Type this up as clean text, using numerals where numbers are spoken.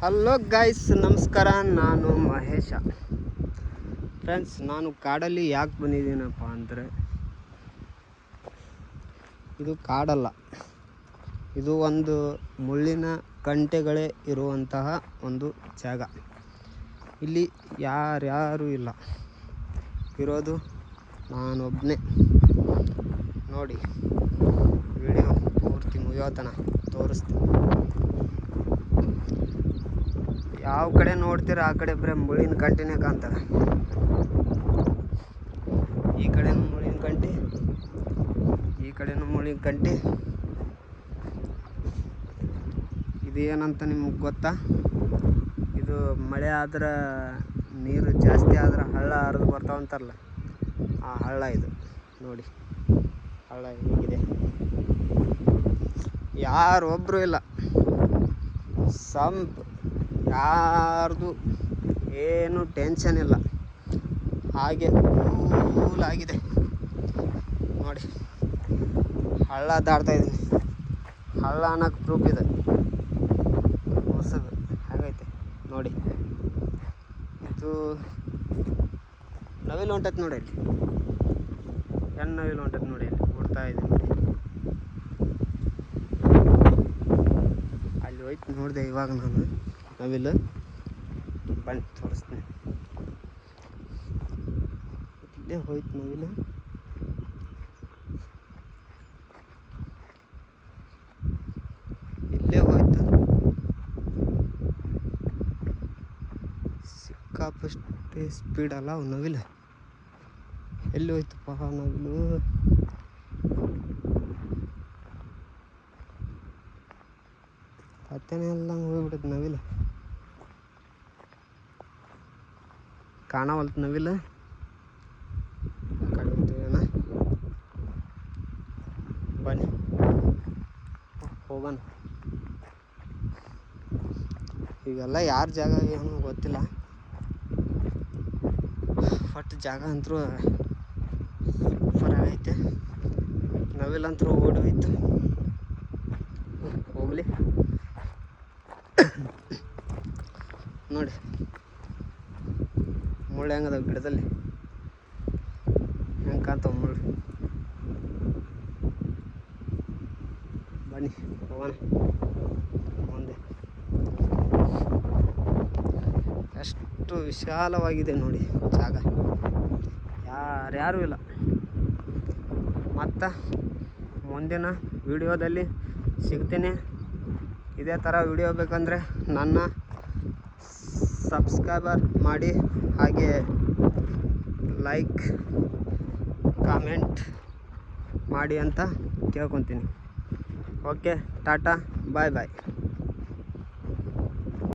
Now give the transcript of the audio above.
Hello guys, ನಮಸ್ಕಾರ. ನಾನು Mahesh. Friends, ನಾನು ಕಾಡಲ್ಲಿ ಯಾಕೆ ಬಂದಿದ್ದೀನಪ್ಪ ಅಂದರೆ, ಇದು ಕಾಡಲ್ಲ, ಇದು ಒಂದು ಮುಳ್ಳಿನ ಕಂಟೆಗಳೇ ಇರುವಂತಹ ಒಂದು ಜಾಗ. ಇಲ್ಲಿ ಯಾರ್ಯಾರೂ ಇಲ್ಲ, ಇರೋದು ನಾನೊಬ್ಬನೇ. ನೋಡಿ, ವಿಡಿಯೋ ಪೂರ್ತಿ ಮುಗಿಯೋತನ ತೋರಿಸ್ತೀನಿ. ಯಾವ ಕಡೆ ನೋಡ್ತೀರ ಆ ಕಡೆ ಬರೀ ಮುಳ್ಳಿನ ಕಂಟಿನೇ ಕಾಣ್ತವೆ. ಈ ಕಡೆನೂ ಮುಳ್ಳಿನ ಕಂಟಿ, ಈ ಕಡೆನೂ ಮುಳ್ಳಿನ ಕಂಟಿ. ಇದೇನಂತ ನಿಮಗೆ ಗೊತ್ತಾ? ಇದು ಮಳೆ ಆದ್ರೆ, ನೀರು ಜಾಸ್ತಿ ಆದ್ರೆ ಹಳ್ಳ ಹರಿದು ಬರ್ತಾವಂತಾರಲ್ಲ, ಆ ಹಳ್ಳ ಇದು. ನೋಡಿ, ಹಳ್ಳ ಹೇಗಿದೆ. ಯಾರೊಬ್ಬರು ಇಲ್ಲ, ಯಾರ್ದು ಏನು ಟೆನ್ಷನ್ ಇಲ್ಲ. ಹಾಗೆ ಕೂಲಾಗಿದೆ. ನೋಡಿ, ಹಳ್ಳ ದಾಟ್ತಾ ಇದ್ದೀನಿ. ಹಳ್ಳ ಅನ್ನೋಕ್ಕೆ ಪ್ರೂಫ್ ಇದೆ. ಹೊಸದು ಹಾಗೈತೆ ನೋಡಿ. ಇದು ನವಿಲು ಹೊಂಟೈತೆ ನೋಡಿ, ಅಲ್ಲಿ ಹೆಣ್ಣು ನವಿಲು ಹೊಂಟೈತೆ ನೋಡಿ, ಅಲ್ಲಿ ಓಡ್ತಾ ಇದೆ ನೋಡಿ. ಅಲ್ಲಿ ಹೋಯ್ತು ನೋಡಿದೆ ಇವಾಗ ನಾನು ನವಿಲು. ಬನ್ನಿ ತೋರಿಸ್ತೀನಿ. ಇಲ್ಲೇ ಹೋಯ್ತು ನವಿಲು. ಇಲ್ಲೇ ಹೋಯ್ತು. ಸಿಕ್ಕಾಪಷ್ಟೇ ಸ್ಪೀಡ್ ಅಲ್ಲ ಅವು ನವಿಲು. ಎಲ್ಲಿ ಹೋಯ್ತಪ್ಪ ನವಿಲು? ಪತ್ತೆನೇ ಎಲ್ಲ ಹೋಗ್ಬಿಡುತ್ತೆ ನವಿಲು. ಕಾಣವಲ್ತು ನವಿಲು. ಕಡೆ ಹೋಗ್ತೀವೇನ? ಬನ್ನಿ ಹೋಗೋಣ. ಇವೆಲ್ಲ ಯಾರ ಜಾಗ ಏನು ಗೊತ್ತಿಲ್ಲ, ಒಟ್ಟು ಜಾಗ ಅಂತೂ ಸೂಪರ್ ಆಗೈತೆ. ನವಿಲಂತರೂ ಓಡಿ ಹೋಯ್ತು. ಹೋಗ್ಲಿ ನೋಡಿ, ಮುಳ್ಳು ಹೆಂಗದ ಗಿಡದಲ್ಲಿ, ಹೆಂಗೆ ಕಾಣ್ತಾವ ಮುಳ್ಳು. ಬನ್ನಿ ಹೋಗೋಣ ಮುಂದೆ. ಎಷ್ಟು ವಿಶಾಲವಾಗಿದೆ ನೋಡಿ ಜಾಗ, ಯಾರ್ಯಾರೂ ಇಲ್ಲ. ಮತ್ತು ಮುಂದಿನ ವಿಡಿಯೋದಲ್ಲಿ ಸಿಗ್ತೀನಿ. ಇದೇ ಥರ ವಿಡಿಯೋ ಬೇಕಂದರೆ ನನ್ನ ಸಬ್ಸ್ಕ್ರೈಬರ್ ಮಾಡಿ, ಹಾಗೆ ಲೈಕ್ ಕಾಮೆಂಟ್ ಮಾಡಿ ಅಂತ ಕೇಳ್ಕೊತೀನಿ. ಓಕೆ, ಟಾಟಾ, ಬಾಯ್ ಬಾಯ್.